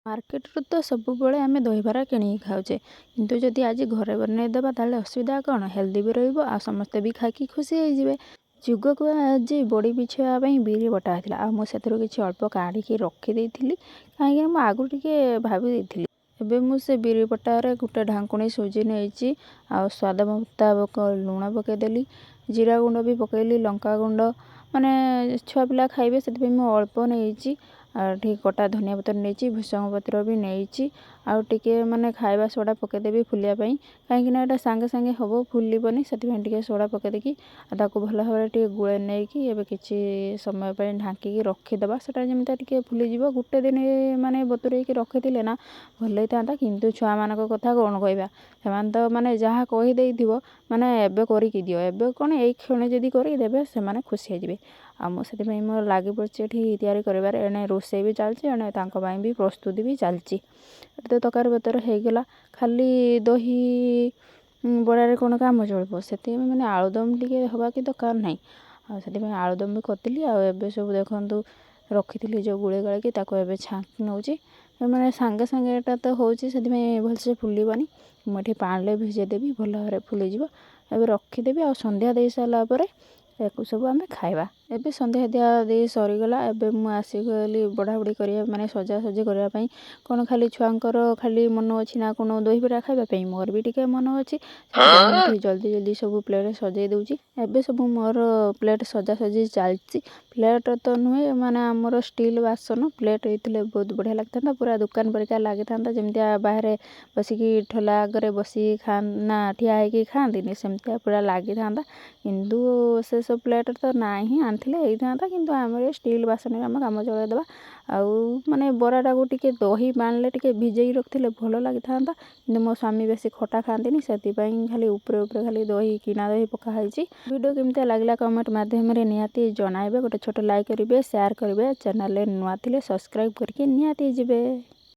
ମାର୍କେଟରୁ ତ ସବୁବେଳେ ଆମେ ଦହିବରା କିଣିକି ଖାଉଛେ, କିନ୍ତୁ ଯଦି ଆଜି ଘରେ ବନେଇଦେବା ତାହେଲେ ଅସୁବିଧା କ'ଣ? ହେଲ୍ଦି ବି ରହିବ ଆଉ ସମସ୍ତେ ବି ଖାଇକି ଖୁସି ହେଇଯିବେ। ଯୁଗକୁ ଆଜି ବଡ଼ି ବିଛେଇବା ପାଇଁ ବିରି ବଟା ହେଇଥିଲା, ଆଉ ମୁଁ ସେଥିରୁ କିଛି ଅଳ୍ପ କାଢ଼ିକି ରଖିଦେଇଥିଲି, କାହିଁକିନା ମୁଁ ଆଗରୁ ଟିକେ ଭାବି ଦେଇଥିଲି। ଏବେ ମୁଁ ସେ ବିରି ବଟାରେ ଗୋଟେ ଢାଙ୍କୁଣୀ ସୁଜି ନେଇଛି, ଆଉ ସ୍ୱାଦ ମୁତାବକ ଲୁଣ ପକାଇଦେଲି, ଜିରା ଗୁଣ୍ଡ ବି ପକାଇଲି, ଲଙ୍କା ଗୁଣ୍ଡ ମାନେ ଛୁଆ ପିଲା ଖାଇବେ ସେଥିପାଇଁ ମୁଁ ଅଳ୍ପ ନେଇଛି। ଆଉ ଟିକେ କଟା ଧନିଆ ପତ୍ର ନେଇଛି, ଭୃଷଙ୍ଗ ପତ୍ର ବି ନେଇଛି, ଆଉ ଟିକେ ମାନେ ଖାଇବା ସୋଡ଼ା ପକାଇଦେବି ଫୁଲିବା ପାଇଁ, କାହିଁକିନା ଏଇଟା ସାଙ୍ଗେ ସାଙ୍ଗେ ହେବ, ଫୁଲିବନି, ସେଥିପାଇଁ ଟିକେ ସୋଡ଼ା ପକାଇ ଦେଇକି ଆଉ ତାକୁ ଭଲ ଭାବରେ ଟିକେ ଗୋଳେଇ ନେଇକି ଏବେ କିଛି ସମୟ ପାଇଁ ଢାଙ୍କିକି ରଖିଦେବା। ସେଟା ଯେମିତି ଟିକେ ଫୁଲିଯିବ। ଗୋଟେ ଦିନ ମାନେ ବତୁରେଇକି ରଖିଥିଲେ ନା ଭଲ ହେଇଥାନ୍ତା, କିନ୍ତୁ ଛୁଆମାନଙ୍କ କଥା କ'ଣ କହିବା, ସେମାନେ ତ ମାନେ ଯାହା କହିଦେଇଥିବ ମାନେ ଏବେ କରିକି ଦିଅ, ଏବେ କ'ଣ ଏଇ କ୍ଷଣେ ଯଦି କରିକି ଦେବେ ସେମାନେ ଖୁସି ହେଇଯିବେ। ଆଉ ମୁଁ ସେଥିପାଇଁ ମୋର ଲାଗି ପଡ଼ିଛି ଏଠି ତିଆରି କରିବାରେ, ଏଣେ ରୋଷେଇ ବି ଚାଲିଛି, ଏଣେ ତାଙ୍କ ପାଇଁ ବି ପ୍ରସ୍ତୁତି ବି ଚାଲିଛି। ଏଠି ତ ତରକାରୀ ପତ୍ର ହେଇଗଲା, ଖାଲି ଦହି ବଡ଼ାରେ କ'ଣ କାମ ଚଳିବ, ସେଥିପାଇଁ ମାନେ ଆଳୁଦମ୍ ଟିକେ ହେବା କି ଦରକାର ନାହିଁ। ଆଉ ସେଥିପାଇଁ ଆଳୁଦମ୍ ବି କରିଥିଲି। ଆଉ ଏବେ ସବୁ ଦେଖନ୍ତୁ ରଖିଥିଲି ଯେଉଁ ଗୁଳେଇ ଗାଳିକି, ତାକୁ ଏବେ ଛାଙ୍କି ନେଉଛି। ମାନେ ସାଙ୍ଗେ ସାଙ୍ଗେ ଏଟା ତ ହେଉଛି, ସେଥିପାଇଁ ଭଲସେ ଫୁଲିବନି। ମୁଁ ଏଠି ପାଣିରେ ଭିଜେଇ ଦେବି, ଭଲ ଭାବରେ ଫୁଲିଯିବ। ଏବେ ରଖିଦେବି, ଆଉ ସନ୍ଧ୍ୟା ଦେଇ ସାରିଲା ପରେ ୟାକୁ ସବୁ ଆମେ ଖାଇବା। ଏବେ ସନ୍ଧ୍ୟା ଦିଆ ଦେଇ ସରିଗଲା। ଏବେ ମୁଁ ଆସିଗଲି ବଢ଼ାବଢ଼ି କରିବା ମାନେ ସଜାସଜି କରିବା ପାଇଁ। କ'ଣ ଖାଲି ଛୁଆଙ୍କର ଖାଲି ମନ ଅଛି ନା କ'ଣ ଦହିବରା ଖାଇବା ପାଇଁ? ମୋର ବି ଟିକେ ମନ ଅଛି, ସେଥିପାଇଁ ମୁଁ ଏଠି ଜଲ୍ଦି ଜଲ୍ଦି ସବୁ ପ୍ଲେଟ୍ ସଜାଇ ଦେଉଛି। ଏବେ ସବୁ ମୋର ପ୍ଲେଟ୍ ସଜାସଜି ଚାଲିଛି। ପ୍ଲେଟ୍ ତ ନୁହେଁ, ମାନେ ଆମର ଷ୍ଟିଲ୍ ବାସନ ପ୍ଲେଟ୍ ହେଇଥିଲେ ବହୁତ ବଢ଼ିଆ ଲାଗିଥାନ୍ତା, ପୁରା ଦୋକାନ ପରିକା ଲାଗିଥାନ୍ତା, ଯେମିତିଆ ବାହାରେ ବସିକି ଠୋଲା ଆଗରେ ବସିକି ନା ଠିଆ ହେଇକି ଖାଆନ୍ତିନି, ସେମିତିଆ ପୁରା ଲାଗିଥାନ୍ତା। କିନ୍ତୁ ସେସବୁ ପ୍ଲେଟ୍ ତ ନାହିଁ, ଆଣିଥିଲେ ହେଇଥାନ୍ତା, କିନ୍ତୁ ଆମର ଏ ଷ୍ଟିଲ୍ ବାସନରେ ଆମେ କାମ ଚଳାଇଦେବା। ଆଉ ମାନେ ବରାଟାକୁ ଟିକେ ଦହି ପାଣିରେ ଟିକେ ଭିଜେଇ ରଖିଥିଲେ ଭଲ ଲାଗିଥାନ୍ତା, କିନ୍ତୁ ମୋ ସ୍ୱାମୀ ବେଶୀ ଖଟା ଖାଆନ୍ତିନି, ସେଥିପାଇଁ ଖାଲି ଉପରେ ଉପରେ ଖାଲି ଦହି କିଣା ଦହି ପକା ହେଇଛି। ଭିଡ଼ିଓ କେମିତି ଲାଗିଲା କମେଣ୍ଟ ମାଧ୍ୟମରେ ନିହାତି ଜଣାଇବେ। ଗୋଟେ ଛୋଟ ଲାଇକ୍ କରିବେ, ସେୟାର କରିବେ, ଚ୍ୟାନେଲରେ ନୂଆ ଥିଲେ ସବସ୍କ୍ରାଇବ୍ କରିକି ନିହାତି ଯିବେ।